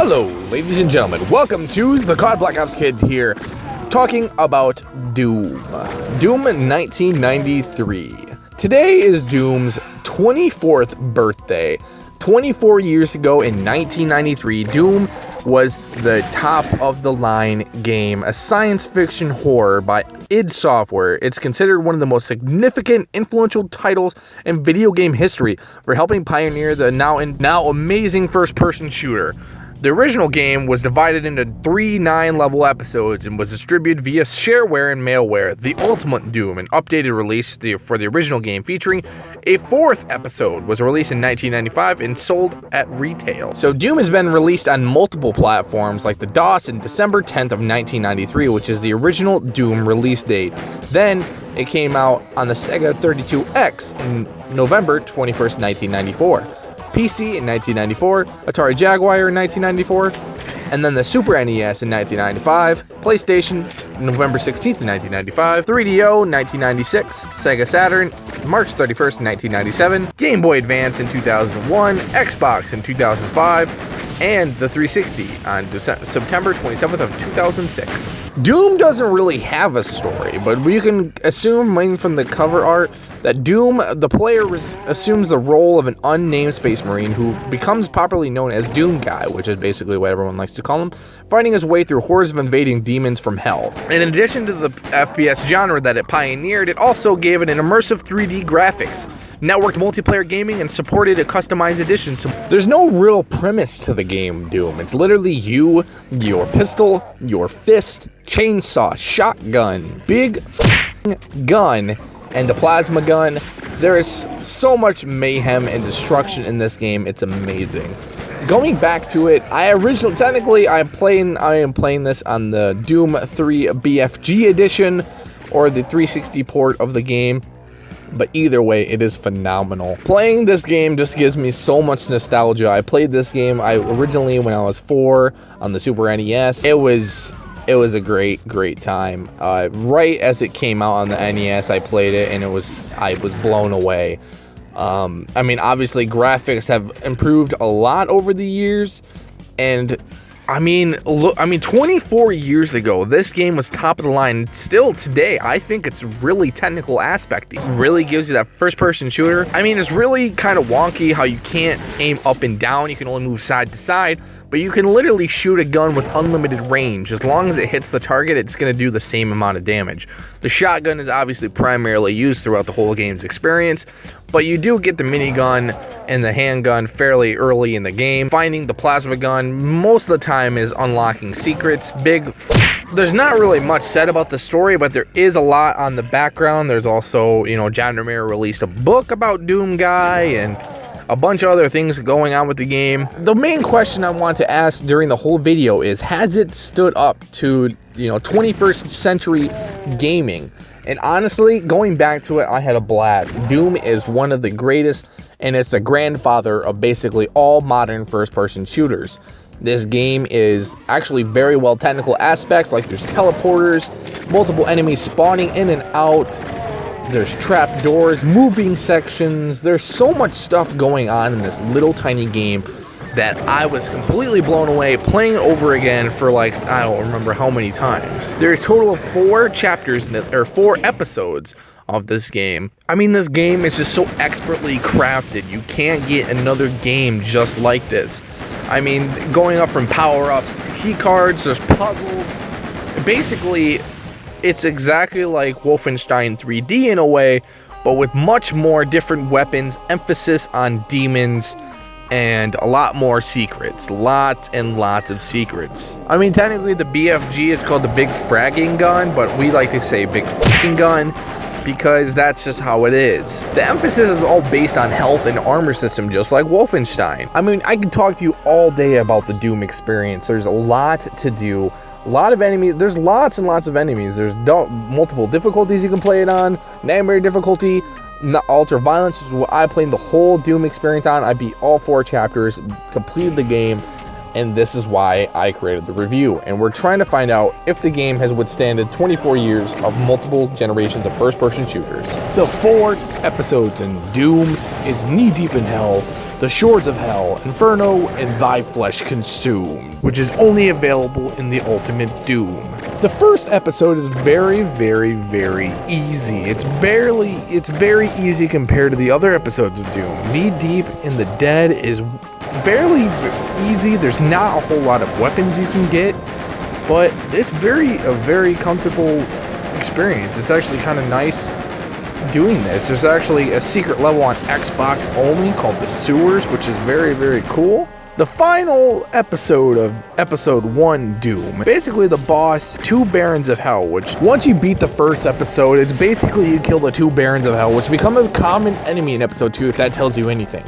Hello, ladies and gentlemen. Welcome to the COD Black Ops Kid here, talking about Doom. Doom 1993. Today is Doom's 24th birthday. 24 years ago in 1993, Doom was the top-of-the-line game, a science fiction horror by id Software. It's considered one of the most significant, influential titles in video game history for helping pioneer the now amazing first-person shooter. The original game was divided into 3 9-level episodes and was distributed via shareware and mailware. The Ultimate Doom, an updated release for the original game featuring a 4th episode, was released in 1995 and sold at retail. So Doom has been released on multiple platforms like the DOS in December 10th of 1993, which is the original Doom release date. Then it came out on the Sega 32X in November 21st, 1994. PC in 1994, Atari Jaguar in 1994, and then the Super NES in 1995, PlayStation November 16th, 1995, 3DO 1996, Sega Saturn March 31st, 1997, Game Boy Advance in 2001, Xbox in 2005, and the 360 on September 27th of 2006. Doom doesn't really have a story, but we can assume, mainly from the cover art, that Doom, the player, assumes the role of an unnamed space marine who becomes popularly known as Doom Guy, which is basically what everyone likes to call him, fighting his way through hordes of invading demons from hell. And in addition to the FPS genre that it pioneered, it also gave it an immersive 3D graphics, networked multiplayer gaming, and supported a customized edition. So there's no real premise to the game Doom. It's literally you, your pistol, your fist, chainsaw, shotgun, big gun, and a plasma gun. There is so much mayhem and destruction in this game. It's amazing. Going back to it, I am playing this on the Doom 3 BFG edition or the 360 port of the game. But either way, it is phenomenal. Playing this game just gives me so much nostalgia. I played this game originally when I was 4 on the Super NES. It was a great time. Right as it came out on the NES, I played it and I was blown away. I mean, obviously graphics have improved a lot over the years, and I mean, 24 years ago, this game was top of the line. Still today, I think it's really technical aspect. It really gives you that first-person shooter. I mean, it's really kind of wonky how you can't aim up and down. You can only move side to side, but you can literally shoot a gun with unlimited range. As long as it hits the target, it's going to do the same amount of damage. The shotgun is obviously primarily used throughout the whole game's experience, but you do get the minigun and the handgun fairly early in the game. Finding the plasma gun most of the time is unlocking secrets. There's not really much said about the story, but there is a lot on the background. There's also, John Romero released a book about Doom Guy and a bunch of other things going on with the game. The main question I want to ask during the whole video is, has it stood up to, 21st century gaming? And honestly, going back to it, I had a blast. Doom is one of the greatest, and it's the grandfather of basically all modern first-person shooters. This game is actually very well technical aspects, like there's teleporters, multiple enemies spawning in and out, there's trap doors, moving sections. There's so much stuff going on in this little tiny game that I was completely blown away, playing it over again for I don't remember how many times. There's a total of 4 chapters, or 4 episodes of this game. I mean, this game is just so expertly crafted. You can't get another game just like this. I mean, going up from power-ups to key cards, there's puzzles. Basically, it's exactly like Wolfenstein 3D in a way, but with much more different weapons, emphasis on demons, and a lot more secrets. Lots and lots of secrets. I mean, technically the BFG is called the Big Fragging Gun, but we like to say Big Fucking Gun because that's just how it is. The emphasis is all based on health and armor system, just like Wolfenstein. I mean, I can talk to you all day about the Doom experience. There's a lot to do. A lot of enemies. There's lots and lots of enemies. There's multiple difficulties you can play it on. Nightmare difficulty, Ultra Violence is what I played the whole Doom experience on. I beat all 4 chapters, completed the game, and this is why I created the review. And we're trying to find out if the game has withstanded 24 years of multiple generations of first-person shooters. The 4 episodes in Doom is knee-deep in hell. The Shores of Hell, Inferno, and Thy Flesh Consumed, which is only available in the Ultimate Doom. The first episode is very, very, very easy. It's very easy compared to the other episodes of Doom. Knee Deep in the Dead is fairly easy. There's not a whole lot of weapons you can get, but it's a very comfortable experience. It's actually kind of nice doing this. There's actually a secret level on Xbox only called The Sewers, which is very, very cool. The final episode of episode 1 Doom, basically the boss, 2 Barons of Hell, which once you beat the first episode, it's basically you kill the 2 Barons of Hell, which become a common enemy in episode 2 if that tells you anything.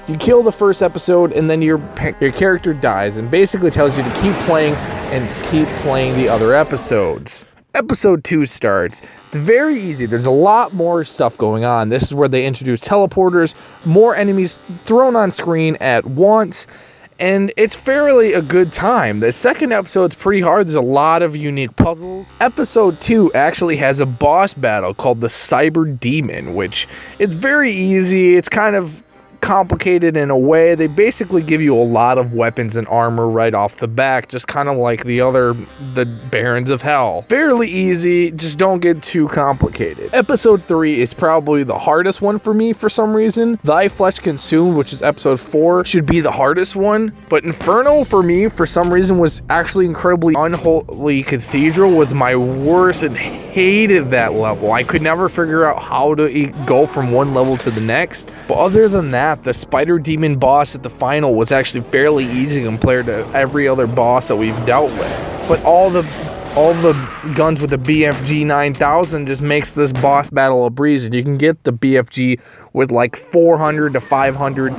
You kill the first episode and then your character dies and basically tells you to keep playing and keep playing the other episodes. Episode 2 starts. It's very easy. There's a lot more stuff going on. This is where they introduce teleporters, more enemies thrown on screen at once, and it's fairly a good time. The second episode's pretty hard. There's a lot of unique puzzles. Episode 2 actually has a boss battle called the Cyber Demon, which it's very easy. It's kind of complicated in a way. They basically give you a lot of weapons and armor right off the back, just kind of like the Barons of Hell. Fairly easy, just don't get too complicated. Episode 3 is probably the hardest one for me for some reason. Thy Flesh Consumed, which is episode 4, should be the hardest one, but Inferno for me for some reason was actually incredibly. Unholy Cathedral was my worst and hated that level. I could never figure out how to go from one level to the next, but other than that, the Spider Demon boss at the final was actually fairly easy compared to every other boss that we've dealt with. But all the guns with the BFG 9000 just makes this boss battle a breeze, and you can get the BFG with like 400 to 500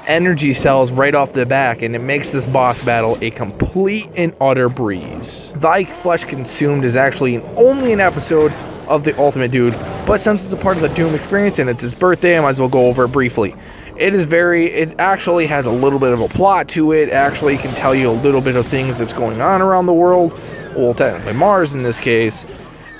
energy cells right off the back, and it makes this boss battle a complete and utter breeze. Thy Flesh Consumed is actually only an episode of the Ultimate Dude, but since it's a part of the Doom experience and it's his birthday, I might as well go over it briefly. It actually has a little bit of a plot to it. Actually can tell you a little bit of things that's going on around the world. Well, technically Mars in this case.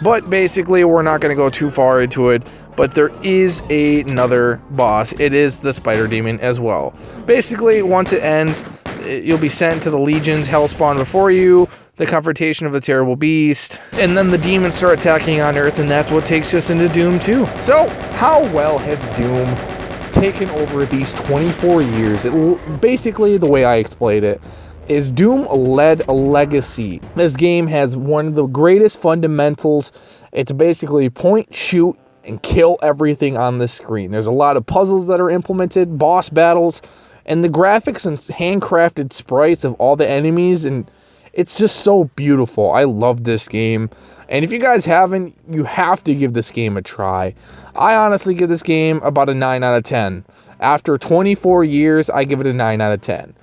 But basically, we're not going to go too far into it. But there is another boss. It is the Spider Demon as well. Basically, once it ends, you'll be sent to the Legions, Hellspawn before you, the confrontation of the terrible beast, and then the demons start attacking on Earth, and that's what takes us into Doom 2. So, how well has Doom taken over these 24 years? Basically, the way I explained it, is Doom led a legacy. This game has one of the greatest fundamentals. It's basically point, shoot, and kill everything on the screen. There's a lot of puzzles that are implemented, boss battles, and the graphics and handcrafted sprites of all the enemies, and it's just so beautiful. I love this game. And if you guys haven't, you have to give this game a try. I honestly give this game about a 9 out of 10. After 24 years, I give it a 9 out of 10.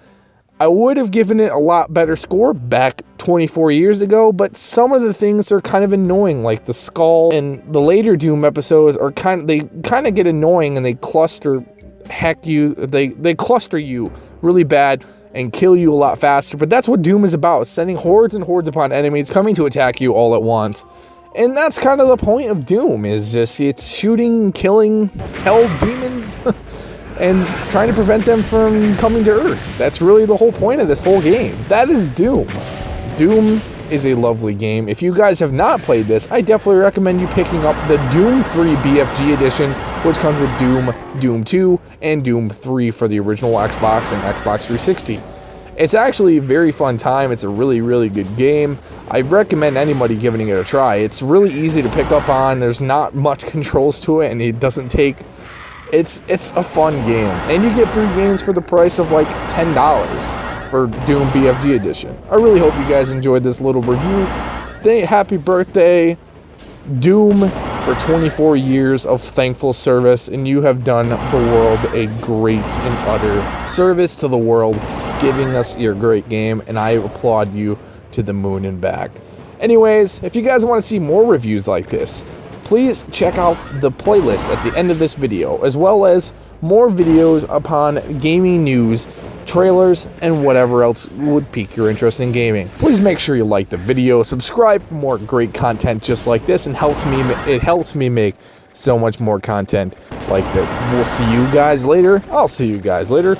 I would have given it a lot better score back 24 years ago, but some of the things are kind of annoying, like the skull and the later Doom episodes are kind of get annoying, and they cluster they cluster you really bad and kill you a lot faster. But that's what Doom is about, sending hordes and hordes upon enemies coming to attack you all at once. And that's kind of the point of Doom, is just it's shooting, killing hell demons and trying to prevent them from coming to Earth. That's really the whole point of this whole game. That is Doom. Doom is a lovely game. If you guys have not played this, I definitely recommend you picking up the Doom 3 BFG edition, which comes with Doom, Doom 2, and Doom 3 for the original Xbox and Xbox 360. It's actually a very fun time. It's a really, really good game. I recommend anybody giving it a try. It's really easy to pick up on. There's not much controls to it, and it doesn't take... It's a fun game. And you get 3 games for the price of like $10 for Doom BFG edition. I really hope you guys enjoyed this little review. Happy birthday, Doom, for 24 years of thankful service, and you have done the world a great and utter service to the world, giving us your great game, and I applaud you to the moon and back. Anyways, if you guys want to see more reviews like this, please check out the playlist at the end of this video, as well as more videos upon gaming news, trailers, and whatever else would pique your interest in gaming. Please make sure you like the video, subscribe for more great content just like this, and it helps me make so much more content like this. We'll see you guys later. I'll see you guys later.